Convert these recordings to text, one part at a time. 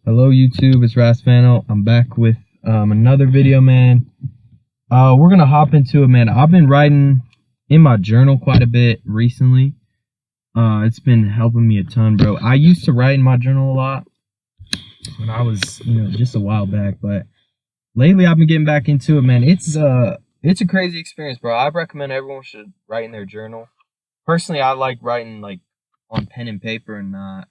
Hello YouTube, it's Rasfano. I'm back with another video, man. We're gonna hop into it, man. I've been writing in my journal quite a bit recently. It's been helping me a ton, bro. I used to write in my journal a lot when I was, just a while back, but lately I've been getting back into it, man. It's a crazy experience, bro. I recommend everyone should write in their journal. Personally, I like writing like on pen and paper and not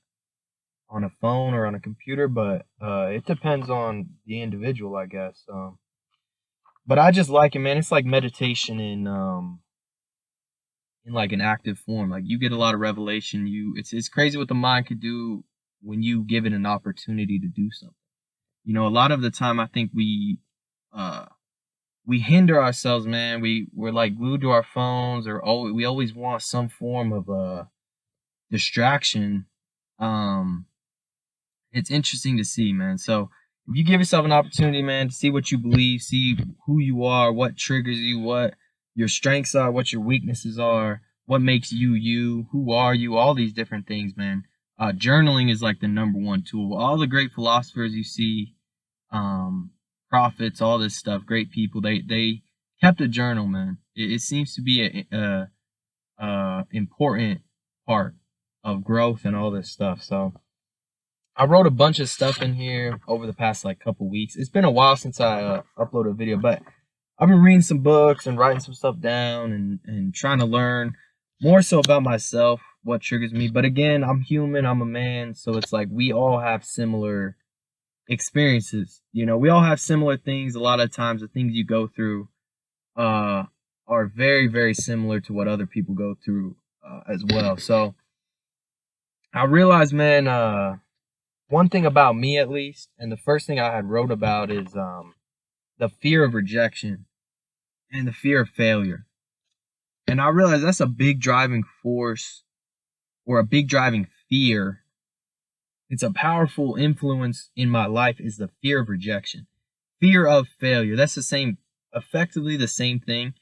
on a phone or on a computer, but it depends on the individual, I guess. But I just like it, man. It's like meditation in like an active form. Like you get a lot of revelation. It's crazy what the mind could do when you give it an opportunity to do something. A lot of the time I think we hinder ourselves, man. We're like glued to our phones, or we always want some form of distraction. It's interesting to see, man. So if you give yourself an opportunity, man, to see what you believe, see who you are, what triggers you, what your strengths are, what your weaknesses are, what makes you you, who are you, all these different things, man. Journaling is like the number one tool. All the great philosophers you see, prophets, all this stuff, great people, they kept a journal, man. It seems to be a important part of growth and all this stuff. So I wrote a bunch of stuff in here over the past like couple weeks. It's been a while since I uploaded a video, but I've been reading some books and writing some stuff down and trying to learn more so about myself, what triggers me. But again, I'm human, I'm a man, so it's like we all have similar experiences. We all have similar things. A lot of times the things you go through are very, very similar to what other people go through as well. So I realized, man, one thing about me at least, and the first thing I had wrote about is the fear of rejection and the fear of failure. And I realized that's a big driving force or a big driving fear. It's a powerful influence in my life is the fear of rejection, fear of failure. That's effectively the same thing.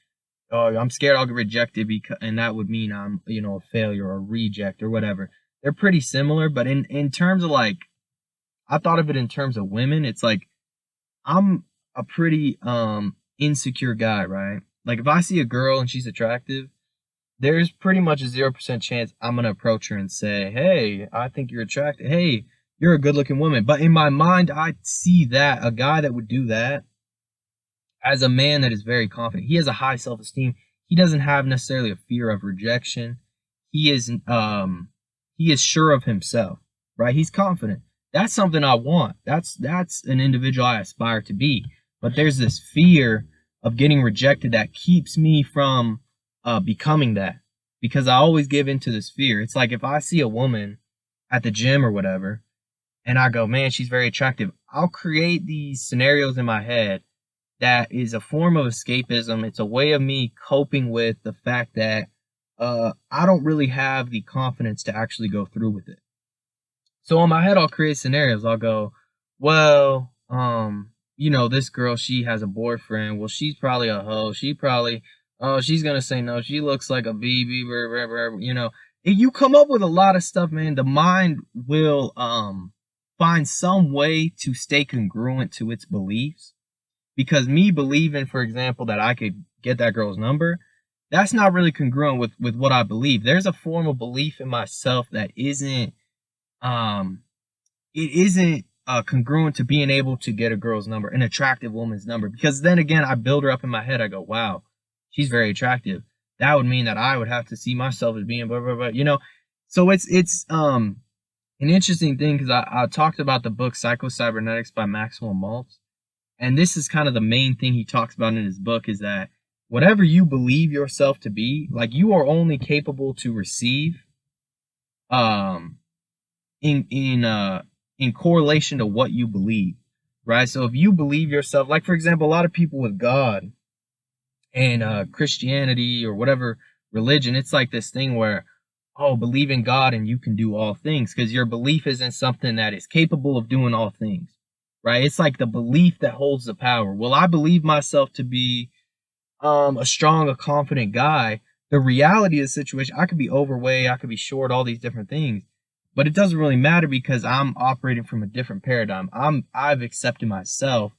I'm scared I'll get rejected and that would mean I'm, a failure or a reject or whatever. They're pretty similar, but in terms of like, I thought of it in terms of women. It's like I'm a pretty insecure guy, right? Like if I see a girl and she's attractive, there's pretty much a 0% chance I'm gonna approach her and say, "Hey, I think you're attractive. Hey, you're a good-looking woman." But in my mind, I see that a guy that would do that as a man that is very confident. He has a high self-esteem. He doesn't have necessarily a fear of rejection. He is sure of himself, right? He's confident. That's something I want. That's an individual I aspire to be. But there's this fear of getting rejected that keeps me from becoming that, because I always give into this fear. It's like if I see a woman at the gym or whatever, and I go, man, she's very attractive, I'll create these scenarios in my head that is a form of escapism. It's a way of me coping with the fact that I don't really have the confidence to actually go through with it. So in my head, I'll create scenarios. I'll go, well, this girl, she has a boyfriend. Well, she's probably a hoe. She's going to say no. She looks like a BB, You come up with a lot of stuff, man. The mind will find some way to stay congruent to its beliefs. Because me believing, for example, that I could get that girl's number, that's not really congruent with what I believe. There's a form of belief in myself that isn't congruent to being able to get a girl's number, an attractive woman's number, because then again, I build her up in my head. I go, wow, she's very attractive. That would mean that I would have to see myself as being blah, blah, blah, So it's an interesting thing, because I talked about the book Psycho-Cybernetics by Maxwell Maltz. And this is kind of the main thing he talks about in his book, is that whatever you believe yourself to be, like you are only capable to receive in correlation to what you believe, right? So if you believe yourself, like for example, a lot of people with God and Christianity or whatever religion, it's like this thing where, oh, believe in God and you can do all things, because your belief isn't something that is capable of doing all things, right? It's like the belief that holds the power. Well, I believe myself to be a strong, a confident guy. The reality of the situation, I could be overweight, I could be short, all these different things. But it doesn't really matter because I'm operating from a different paradigm. I've accepted myself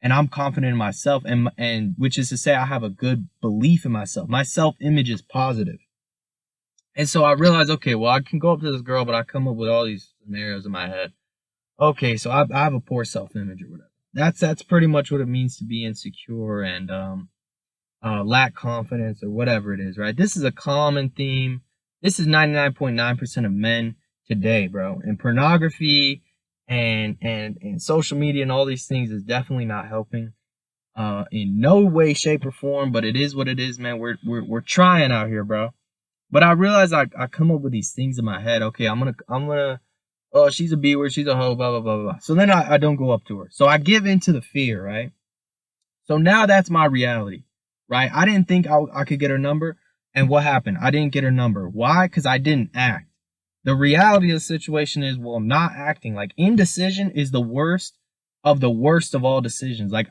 and I'm confident in myself, and which is to say I have a good belief in myself. My self-image is positive. And so I realized, okay, well, I can go up to this girl, but I come up with all these scenarios in my head. Okay, so I have a poor self-image or whatever. That's pretty much what it means to be insecure and lack confidence or whatever it is, right? This is a common theme. This is 99.9% of men today, bro. And pornography and social media and all these things is definitely not helping in no way, shape, or form. But it is what it is, man. We're trying out here, bro. But I realize I come up with these things in my head. Okay, I'm gonna oh, she's a B word, she's a hoe, blah blah blah blah. So then I don't go up to her. So I give into the fear, right? So now that's my reality, right? I didn't think I could get her number. And what happened? I didn't get her number. Why? Because I didn't act. The reality of the situation is, well, not acting. Like, indecision is the worst of all decisions. Like,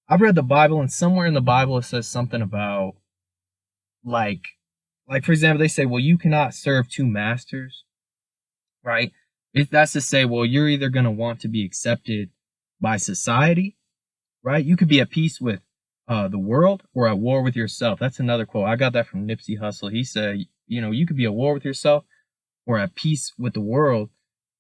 I've read the Bible, and somewhere in the Bible it says something about, like for example, they say, well, you cannot serve two masters, right? That's to say, well, you're either going to want to be accepted by society, right? You could be at peace with the world or at war with yourself. That's another quote. I got that from Nipsey Hussle. He said, you know, you could be at war with yourself or at peace with the world,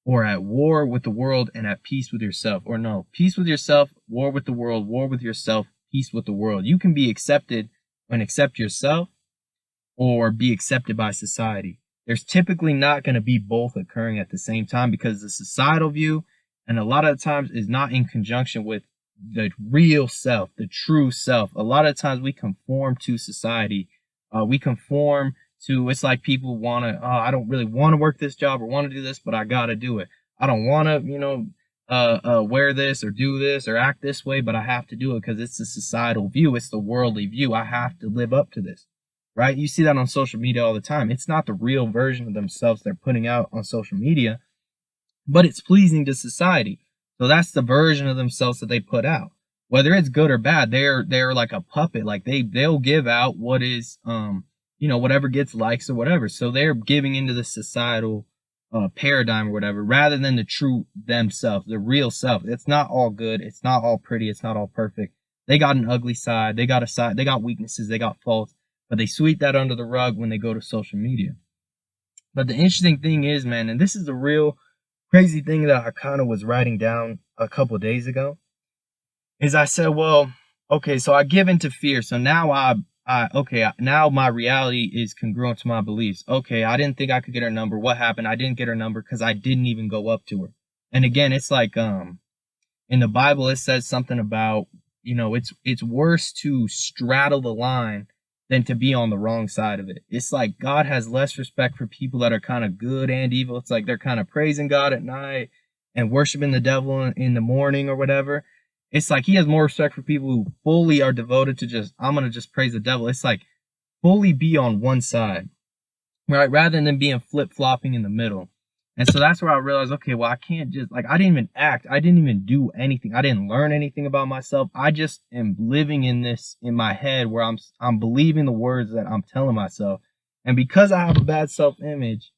or at war with the world and at peace with yourself. Or no, peace with yourself, war with the world, war with yourself, peace with the world. You can be accepted and accept yourself or be accepted by society. There's typically not going to be both occurring at the same time because the societal view, and a lot of the times, is not in conjunction with the real self, the true self. A lot of times we conform to society. We conform to, it's like people want to, oh, I don't really want to work this job or want to do this, but I got to do it. I don't want to, you know, wear this or do this or act this way, but I have to do it because it's the societal view. It's the worldly view. I have to live up to this, right? You see that on social media all the time. It's not the real version of themselves they're putting out on social media, but it's pleasing to society. So that's the version of themselves that they put out. Whether it's good or bad, they're like a puppet. Like they'll give out what is you know, whatever gets likes or whatever. So they're giving into the societal paradigm or whatever, rather than the true themselves, the real self. It's not all good. It's not all pretty. It's not all perfect. They got an ugly side. They got a side. They got weaknesses. They got faults. But they sweep that under the rug when they go to social media. But the interesting thing is, man, and this is the real crazy thing that I kind of was writing down a couple days ago, is I said, well, okay, so I give into fear. So now now my reality is congruent to my beliefs. Okay, I didn't think I could get her number. What happened? I didn't get her number because I didn't even go up to her. And again, it's like in the Bible it says something about, you know, it's worse to straddle the line than to be on the wrong side of it. It's like God has less respect for people that are kind of good and evil. It's like they're kind of praising God at night and worshiping the devil in the morning or whatever. It's like he has more respect for people who fully are devoted to just, I'm going to just praise the devil. It's like fully be on one side, right? Rather than being flip-flopping in the middle. And so that's where I realized, okay, well, I can't just, like, I didn't even act. I didn't even do anything. I didn't learn anything about myself. I just am living in this, in my head, where I'm believing the words that I'm telling myself. And because I have a bad self-image,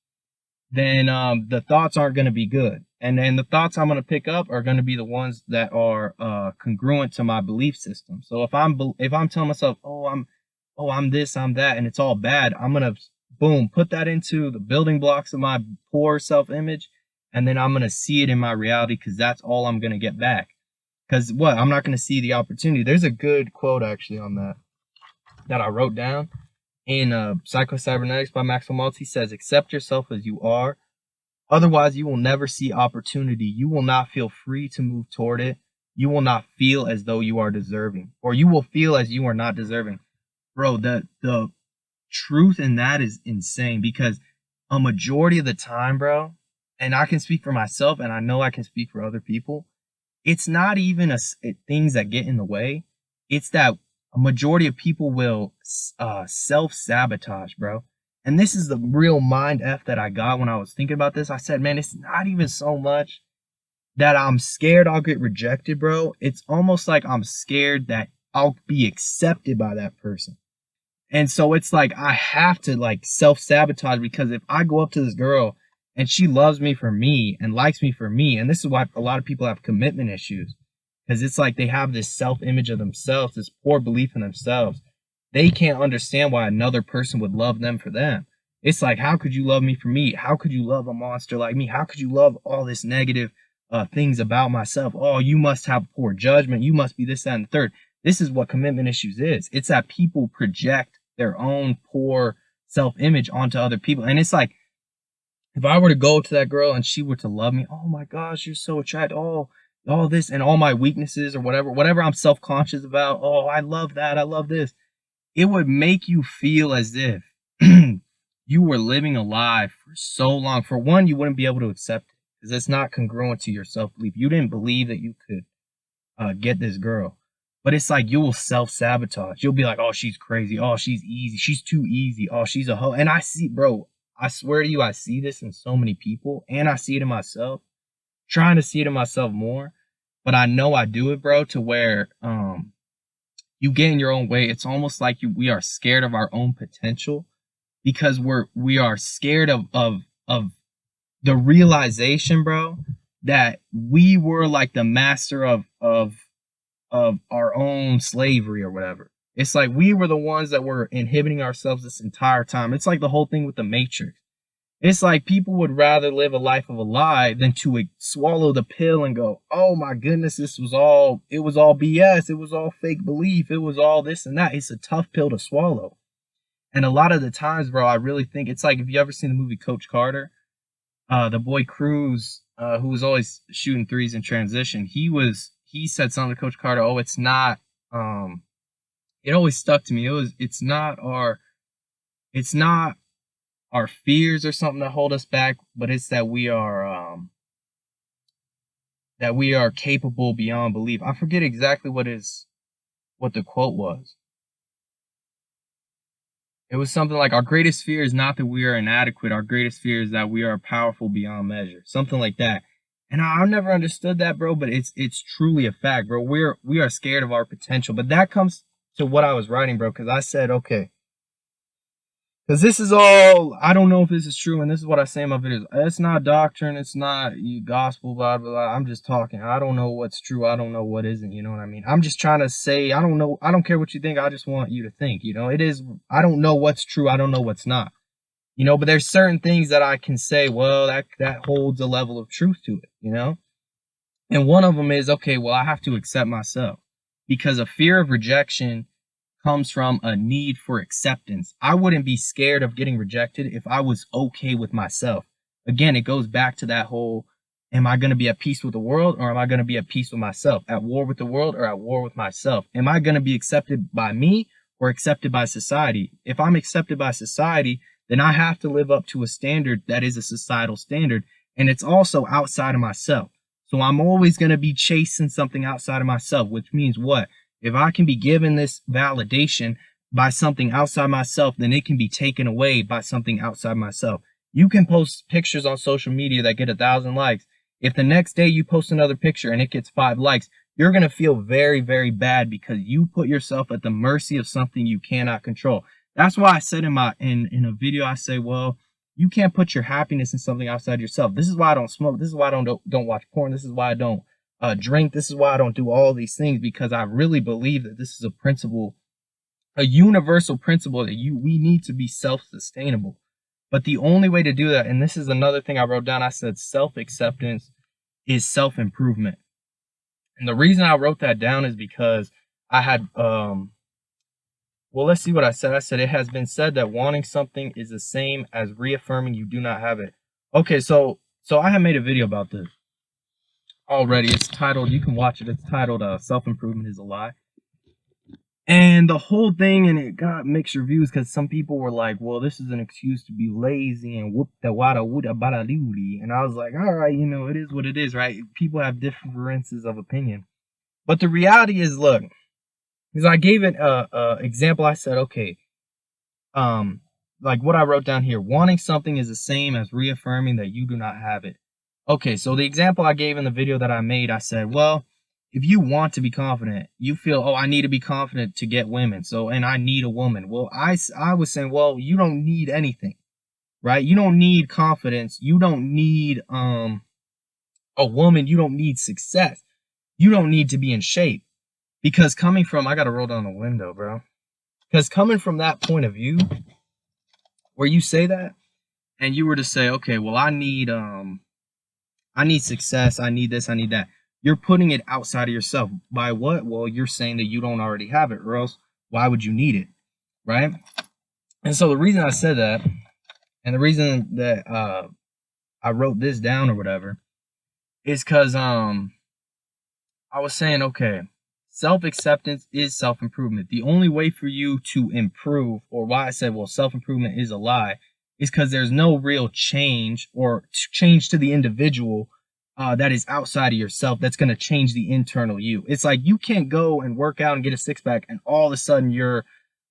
then the thoughts aren't going to be good. And then the thoughts I'm going to pick up are going to be the ones that are congruent to my belief system. So if I'm telling myself, I'm this, I'm that, and it's all bad, I'm going to boom, put that into the building blocks of my poor self-image, and then I'm going to see it in my reality because that's all I'm going to get back. Because what? I'm not going to see the opportunity. There's a good quote actually on that I wrote down in Psycho-Cybernetics by Maxwell Maltz. He says, accept yourself as you are. Otherwise, you will never see opportunity. You will not feel free to move toward it. You will not feel as though you are deserving, or you will feel as you are not deserving. Bro, the truth in that is insane, because a majority of the time, bro, and I can speak for myself and I know I can speak for other people, it's not even things that get in the way. It's that a majority of people will self-sabotage, bro. And this is the real mind F that I got when I was thinking about this. I said, man, it's not even so much that I'm scared I'll get rejected, bro. It's almost like I'm scared that I'll be accepted by that person. And so it's like I have to like self-sabotage, because if I go up to this girl and she loves me for me and likes me for me. And this is why a lot of people have commitment issues, because it's like they have this self-image of themselves, this poor belief in themselves. They can't understand why another person would love them for them. It's like, how could you love me for me? How could you love a monster like me? How could you love all this negative things about myself? Oh, you must have poor judgment. You must be this, that, and the third. This is what commitment issues is. It's that people project their own poor self-image onto other people. And it's like, if I were to go to that girl and she were to love me, oh my gosh, you're so attractive. Oh, all this and all my weaknesses or whatever I'm self-conscious about. Oh, I love that. I love this. It would make you feel as if you were living a lie for so long. For one, you wouldn't be able to accept it because it's not congruent to your self-belief. You didn't believe that you could get this girl. But it's like you will self-sabotage. You'll be like, oh, she's crazy. Oh, she's easy. She's too easy. Oh, she's a hoe. And I see, bro, I swear to you, I see this in so many people. And I see it in myself. Trying to see it in myself more. But I know I do it, bro, to where you get in your own way. It's almost like we are scared of our own potential because we are scared of the realization, bro, that we were like the master of our own slavery or whatever. It's like we were the ones that were inhibiting ourselves this entire time. It's like the whole thing with the Matrix. It's like people would rather live a life of a lie than to swallow the pill and go, oh my goodness, it was all BS. It was all fake belief. It was all this and that. It's a tough pill to swallow. And a lot of the times, bro, I really think it's like, if you ever seen the movie Coach Carter, the boy Cruz, who was always shooting threes in transition, he said something to Coach Carter, oh, it's not, it always stuck to me. It's not our fears or something that hold us back, but it's that we are capable beyond belief. I forget exactly what the quote was. It was something like, our greatest fear is not that we are inadequate. Our greatest fear is that we are powerful beyond measure. Something like that. And I've never understood that, bro, but it's truly a fact, bro. We are scared of our potential. But that comes to what I was writing, bro, because I said, okay, because this is all, I don't know if this is true, and this is what I say in my videos. It's not doctrine, it's not gospel, blah, blah, blah. I'm just talking. I don't know what's true. I don't know what isn't, you know what I mean? I'm just trying to say, I don't know. I don't care what you think. I just want you to think, you know? It is, I don't know what's true. I don't know what's not. You know, but there's certain things that I can say, well, that holds a level of truth to it, you know? And one of them is, okay, well, I have to accept myself. Because a fear of rejection comes from a need for acceptance. I wouldn't be scared of getting rejected if I was okay with myself. Again, it goes back to that whole, am I going to be at peace with the world, or am I going to be at peace with myself? At war with the world or at war with myself? Am I going to be accepted by me or accepted by society? If I'm accepted by society, then I have to live up to a standard that is a societal standard, and it's also outside of myself. So I'm always going to be chasing something outside of myself, which means what? If I can be given this validation by something outside myself, then it can be taken away by something outside myself. You can post pictures on social media that get 1,000 likes. If the next day you post another picture and it gets 5 likes, you're going to feel very, very bad because you put yourself at the mercy of something you cannot control. That's why I said in a video, I say, well, you can't put your happiness in something outside yourself. This is why I don't smoke. This is why I don't watch porn. This is why I don't drink. This is why I don't do all these things, because I really believe that this is a principle, a universal principle that we need to be self-sustainable. But the only way to do that, and this is another thing I wrote down, I said self-acceptance is self-improvement. And the reason I wrote that down is because I had, well, let's see what I said. I said, it has been said that wanting something is the same as reaffirming you do not have it. Okay, so I have made a video about this already. It's titled, you can watch it. It's titled Self-Improvement is a Lie. And the whole thing, and it got mixed reviews because some people were like, well, this is an excuse to be lazy and whoop the wada wooda bada doody. And I was like, all right, you know, it is what it is, right? People have differences of opinion. But the reality is, look, because I gave it a example. I said, okay, like what I wrote down here, wanting something is the same as reaffirming that you do not have it. Okay, so the example I gave in the video that I made, I said, well, if you want to be confident, you feel, oh, I need to be confident to get women. So, and I need a woman. Well, I was saying, well, you don't need anything, right? You don't need confidence. You don't need a woman. You don't need success. You don't need to be in shape. Because coming from, I gotta roll down the window, bro. Because coming from that point of view, where you say that, and you were to say, okay, well, I need success, I need this, I need that. You're putting it outside of yourself. By what? Well, you're saying that you don't already have it, or else why would you need it, right? And so the reason I said that, and the reason that I wrote this down or whatever, is because I was saying, okay, self-acceptance is self-improvement. The only way for you to improve, or why I said, well, self-improvement is a lie, is because there's no real change or change to the individual that is outside of yourself that's going to change the internal you. It's like you can't go and work out and get a six-pack and all of a sudden you're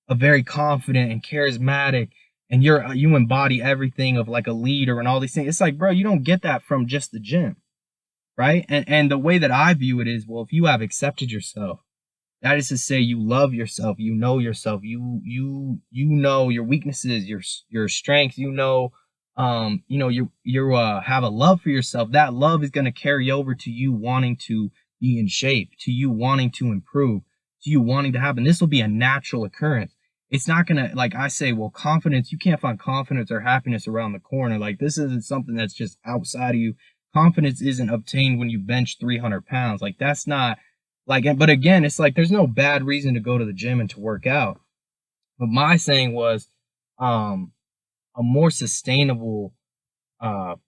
a very confident and charismatic and you embody everything of like a leader and all these things. It's like, bro, you don't get that from just the gym, right? And the way that I view it is, well, if you have accepted yourself, that is to say you love yourself, you know yourself, you know your weaknesses, your strengths, you have a love for yourself. That love is going to carry over to you wanting to be in shape, to you wanting to improve, to you wanting to happen. This will be a natural occurrence. It's not going to, like I say, well, confidence, you can't find confidence or happiness around the corner. Like this isn't something that's just outside of you. Confidence isn't obtained when you bench 300 pounds. Like that's not like, but again, it's like, there's no bad reason to go to the gym and to work out. But my saying was, a more sustainable,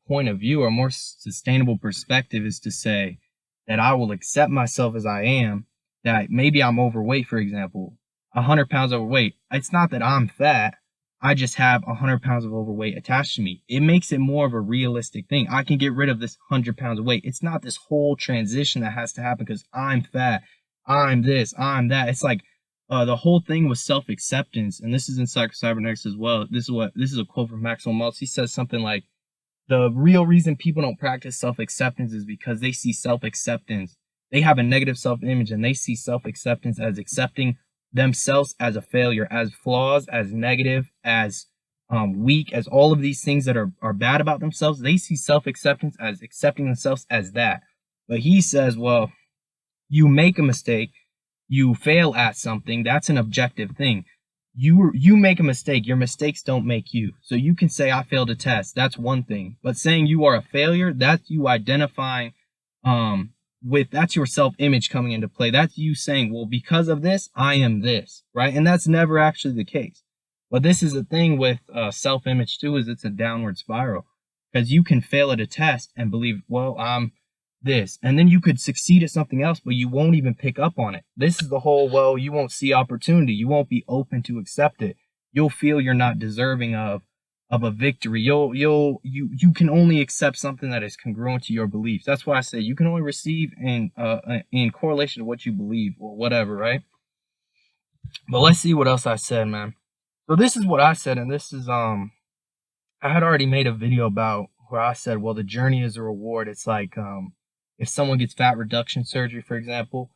point of view or more sustainable perspective is to say that I will accept myself as I am, that maybe I'm overweight, for example, 100 pounds overweight. It's not that I'm fat. I just have 100 pounds of overweight attached to me. It makes it more of a realistic thing. I can get rid of this 100 pounds of weight. It's not this whole transition that has to happen because I'm fat, I'm this, I'm that. It's like the whole thing was self-acceptance, and this is in Cybernetics as well. This is a quote from Maxwell Maltz. He says something like, the real reason people don't practice self-acceptance is because they see self-acceptance. They have a negative self-image, and they see self-acceptance as accepting themselves as a failure, as flaws, as negative, as weak, as all of these things that are bad about themselves. They see self-acceptance as accepting themselves as that. But he says, well, you make a mistake, you fail at something, that's an objective thing. You make a mistake, your mistakes don't make you. So you can say, I failed a test, that's one thing. But saying you are a failure, that's you identifying that's your self-image coming into play. That's you saying, well, because of this, I am this, right? And that's never actually the case. But this is the thing with self-image too, is it's a downward spiral. Because you can fail at a test and believe, well, I'm this. And then you could succeed at something else, but you won't even pick up on it. This is the whole, well, you won't see opportunity. You won't be open to accept it. You'll feel you're not deserving of a victory. You can only accept something that is congruent to your beliefs. That's why I say you can only receive in correlation to what you believe or whatever, right? But let's see what else I said, man. So this is what I said, and this is I had already made a video about where I said, well, the journey is a reward. It's like if someone gets fat reduction surgery, for example,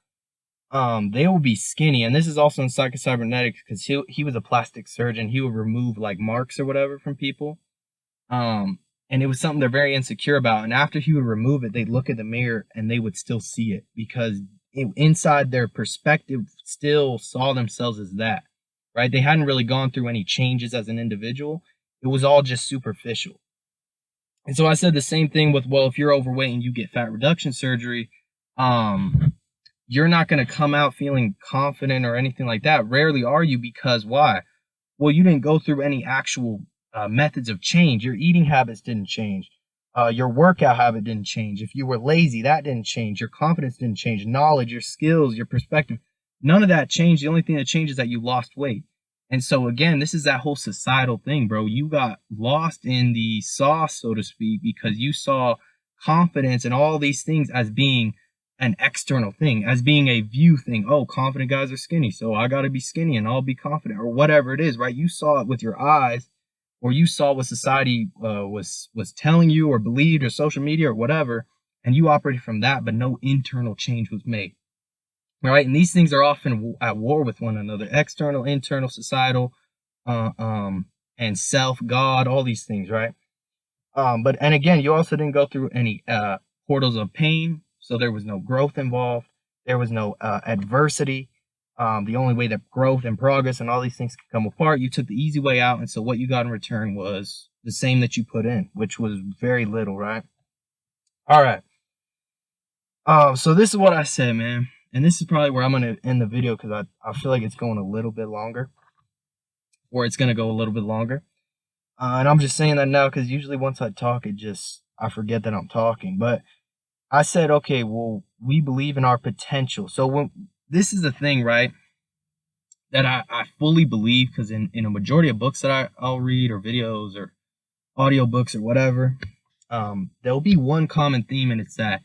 they will be skinny. And this is also in Cybernetics because he was a plastic surgeon. He would remove like marks or whatever from people. And it was something they're very insecure about. And after he would remove it, they'd look at the mirror and they would still see it because inside their perspective still saw themselves as that, right? They hadn't really gone through any changes as an individual. It was all just superficial. And so I said the same thing with, well, if you're overweight and you get fat reduction surgery, you're not going to come out feeling confident or anything like that. Rarely are you, because why? Well, you didn't go through any actual methods of change. Your eating habits didn't change. Your workout habit didn't change. If you were lazy, that didn't change. Your confidence didn't change. Knowledge, your skills, your perspective, none of that changed. The only thing that changed is that you lost weight. And so again, this is that whole societal thing, bro. You got lost in the sauce, so to speak, because you saw confidence and all these things as being an external thing, as being a view thing. Oh, confident guys are skinny, so I got to be skinny and I'll be confident, or whatever it is, right? You saw it with your eyes, or you saw what society was telling you or believed, or social media or whatever, and you operated from that, but no internal change was made. Right? And these things are often at war with one another. External, internal, societal, and self, God, all these things, right? And again, you also didn't go through any portals of pain, so there was no growth involved. There was no adversity. The only way that growth and progress and all these things can come apart, you took the easy way out, and so what you got in return was the same that you put in, which was very little, right? All right. So this is what I said, man, and this is probably where I'm gonna end the video because I feel like it's going a little bit longer, or it's gonna go a little bit longer. And I'm just saying that now because usually once I talk, I forget that I'm talking. But I said, okay, well, we believe in our potential. So this is the thing, right, that I fully believe, because in a majority of books that I'll read, or videos or audiobooks or whatever, there'll be one common theme, and it's that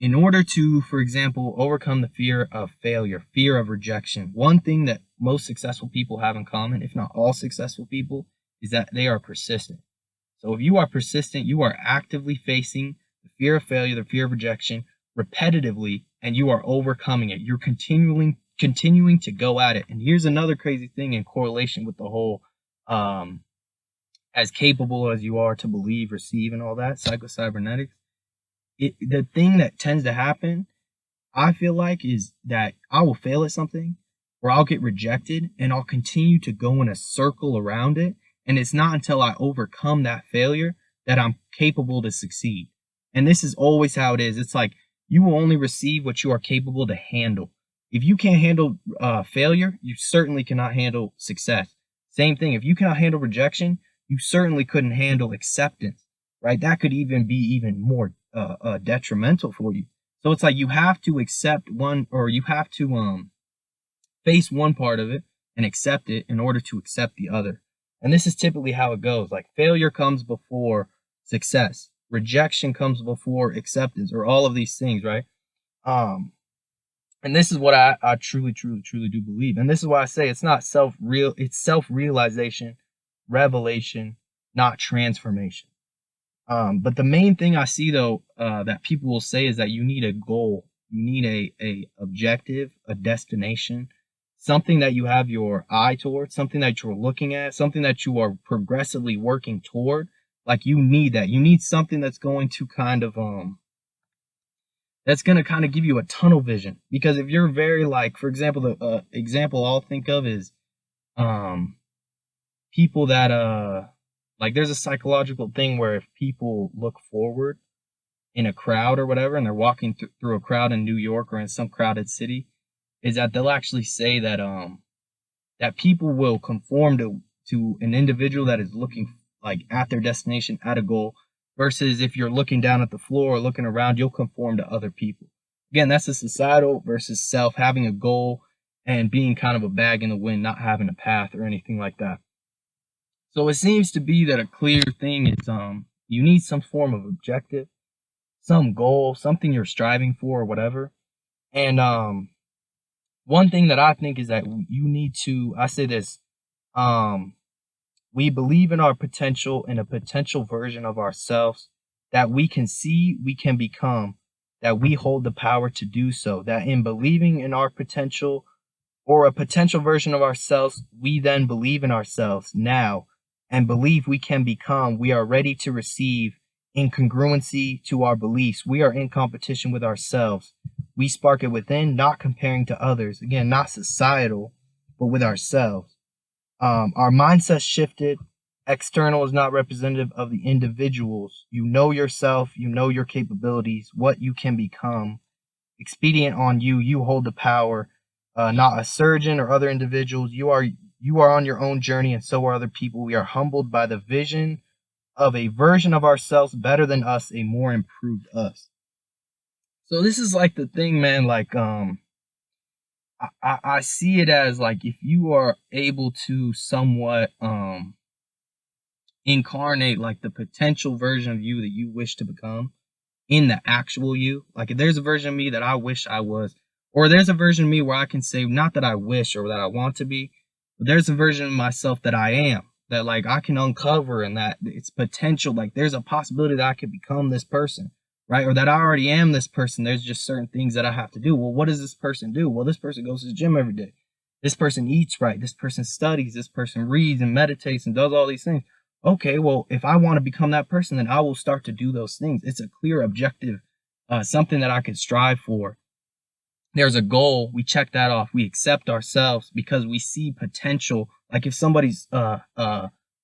in order to, for example, overcome the fear of failure, fear of rejection, one thing that most successful people have in common, if not all successful people, is that they are persistent. So if you are persistent, you are actively facing the fear of failure, the fear of rejection, repetitively, and you are overcoming it. You're continuing to go at it. And here's another crazy thing in correlation with the whole as capable as you are to believe, receive, and all that, psycho-cybernetics. The thing that tends to happen, I feel like, is that I will fail at something, or I'll get rejected, and I'll continue to go in a circle around it. And it's not until I overcome that failure that I'm capable to succeed. And this is always how it is. It's like you will only receive what you are capable to handle. If you can't handle failure, you certainly cannot handle success. Same thing. If you cannot handle rejection, you certainly couldn't handle acceptance, right? That could even be even more detrimental for you. So it's like you have to accept one, or you have to face one part of it and accept it in order to accept the other. And this is typically how it goes. Like failure comes before success. Rejection comes before acceptance, or all of these things, right? And this is what I truly do believe. And this is why I say it's not it's self-realization, revelation, not transformation. But the main thing I see, though, that people will say is that you need a goal. You need a objective, a destination, something that you have your eye towards, something that you're looking at, something that you are progressively working toward. Like you need that. You need something that's going to kind of give you a tunnel vision. Because if you're very, like, for example, the example I'll think of is people that like there's a psychological thing where if people look forward in a crowd or whatever, and they're walking through a crowd in New York or in some crowded city, is that they'll actually say that that people will conform to an individual that is looking like at their destination, at a goal, versus if you're looking down at the floor or looking around, you'll conform to other people. Again, that's a societal versus self, having a goal and being kind of a bag in the wind, not having a path or anything like that. So it seems to be that a clear thing is you need some form of objective, some goal, something you're striving for or whatever. And one thing that I think is that you need to, I say this, we believe in our potential and a potential version of ourselves that we can see, we can become, that we hold the power to do so, that in believing in our potential or a potential version of ourselves, we then believe in ourselves now and believe we can become, we are ready to receive in congruency to our beliefs. We are in competition with ourselves. We spark it within, not comparing to others. Again, not societal, but with ourselves. Our mindset shifted. External is not representative of the individuals. You know yourself, you know your capabilities, what you can become. Expedient on you, you hold the power, not a surgeon or other individuals. You are on your own journey, and so are other people. We are humbled by the vision of a version of ourselves better than us, a more improved us. So this is like the thing, man, like I see it as like if you are able to somewhat incarnate like the potential version of you that you wish to become in the actual you. Like if there's a version of me that I wish I was, or there's a version of me where I can say not that I wish or that I want to be, but there's a version of myself that I am, that like I can uncover, and that it's potential. Like there's a possibility that I could become this person, right? Or that I already am this person. There's just certain things that I have to do. Well, what does this person do? Well, this person goes to the gym every day. This person eats right. This person studies. This person reads and meditates and does all these things. Okay, well, if I want to become that person, then I will start to do those things. It's a clear objective, something that I could strive for. There's a goal. We check that off. We accept ourselves because we see potential. Like if somebody's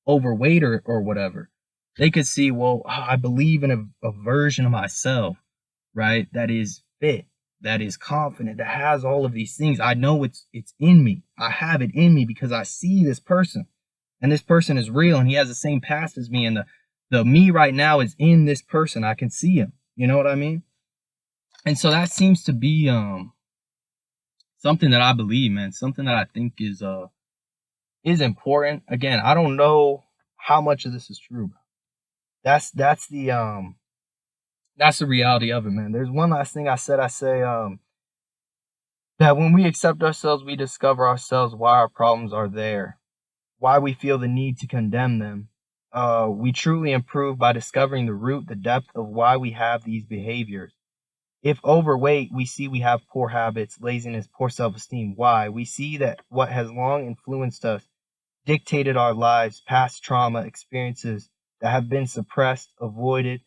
overweight or whatever, they could see, well, I believe in a version of myself, right? That is fit, that is confident, that has all of these things. I know it's in me. I have it in me because I see this person, and this person is real, and he has the same past as me, and the me right now is in this person. I can see him. You know what I mean? And so that seems to be something that I believe, man. Something that I think is important. Again, I don't know how much of this is true, bro. That's the reality of it, man. There's one last thing I say that when we accept ourselves, we discover ourselves, why our problems are there, why we feel the need to condemn them. We truly improve by discovering the root, the depth of why we have these behaviors. If overweight, we see we have poor habits, laziness, poor self-esteem. Why? We see that what has long influenced us, dictated our lives, past trauma, experiences that have been suppressed, avoided.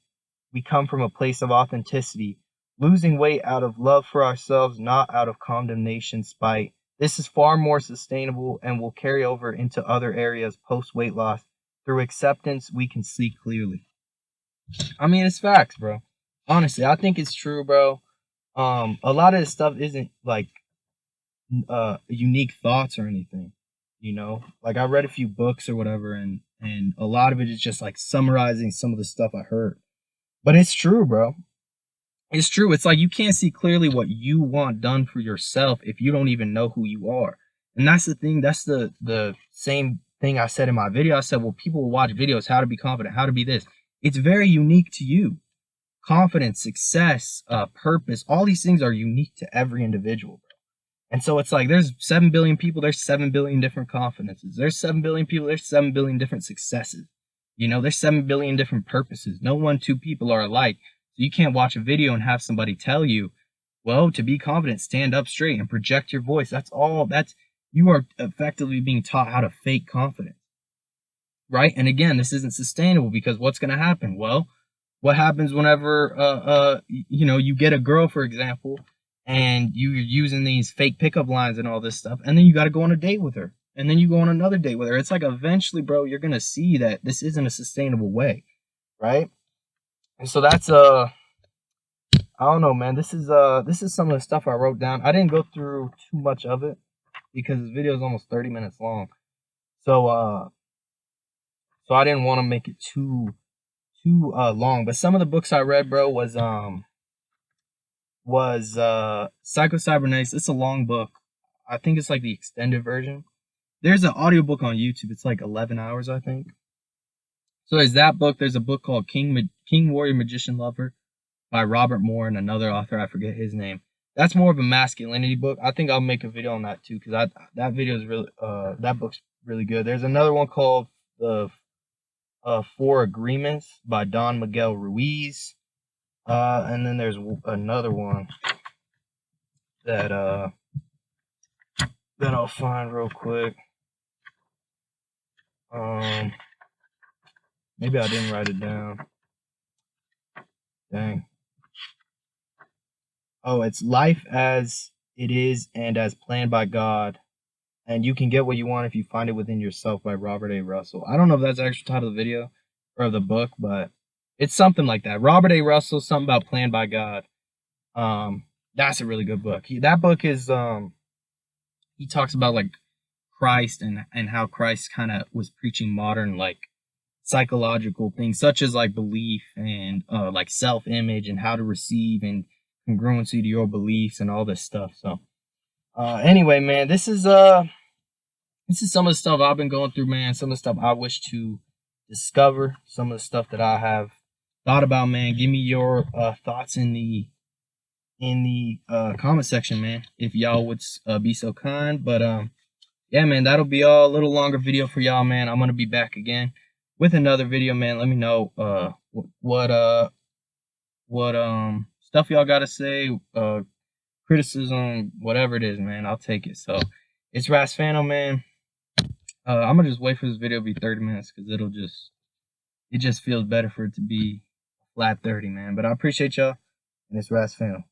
We come from a place of authenticity, losing weight out of love for ourselves, not out of condemnation, spite. This is far more sustainable and will carry over into other areas post-weight loss. Through acceptance, we can see clearly. I mean, it's facts, bro. Honestly, I think it's true, bro. A lot of this stuff isn't like unique thoughts or anything, you know? Like I read a few books or whatever, and a lot of it is just like summarizing some of the stuff I heard. But it's true, bro. It's true. It's like you can't see clearly what you want done for yourself if you don't even know who you are. And that's the thing. That's the same thing I said in my video. I said, well, people will watch videos, how to be confident, how to be this. It's very unique to you. Confidence, success, purpose, all these things are unique to every individual, bro. And so it's like there's 7 billion people, there's 7 billion different confidences. There's 7 billion people, there's 7 billion different successes. You know, there's 7 billion different purposes. No one, two people are alike. So you can't watch a video and have somebody tell you, well, to be confident, stand up straight and project your voice. You are effectively being taught how to fake confidence. Right? And again, this isn't sustainable because what's going to happen? Well, what happens whenever you get a girl, for example, and you're using these fake pickup lines and all this stuff, and then you got to go on a date with her, and then you go on another date with her. It's like eventually, bro, you're gonna see that this isn't a sustainable way, right? And so that's I don't know, man. This is some of the stuff I wrote down. I didn't go through too much of it because this video is almost 30 minutes long, so I didn't want to make it too long. But some of the books I read, bro, was Psycho-Cybernetics. It's a long book. I think it's like the extended version. There's an audiobook on YouTube. It's like 11 hours, I think. So there's that book. There's a book called King Warrior Magician Lover by Robert Moore and another author. I forget his name. That's more of a masculinity book. I think I'll make a video on that too because that video is really that book's really good. There's another one called the 4 Agreements by Don Miguel Ruiz. And then there's another one that I'll find real quick. Maybe I didn't write it down. Dang. Oh, it's Life as It Is and as Planned by God. And You Can Get What You Want If You Find It Within Yourself by Robert A. Russell. I don't know if that's the actual title of the video or of the book, but it's something like that. Robert A. Russell, something about Planned by God. That's a really good book. That book is he talks about like Christ and how Christ kind of was preaching modern like psychological things such as like belief and like self-image and how to receive and congruency to your beliefs and all this stuff. So anyway, man, this is some of the stuff I've been going through, man. Some of the stuff I wish to discover, some of the stuff that I have thought about, man. Give me your thoughts in the comment section, man, if y'all would be so kind. But yeah, man, that'll be all. A little longer video for y'all, man. I'm gonna be back again with another video, man. Let me know what stuff y'all gotta say, criticism, whatever it is, man. I'll take it. So it's Rasfano, man. I'm gonna just wait for this video to be 30 minutes because it just feels better for it to be flat 30, man. But I appreciate y'all, and it's Rasfano.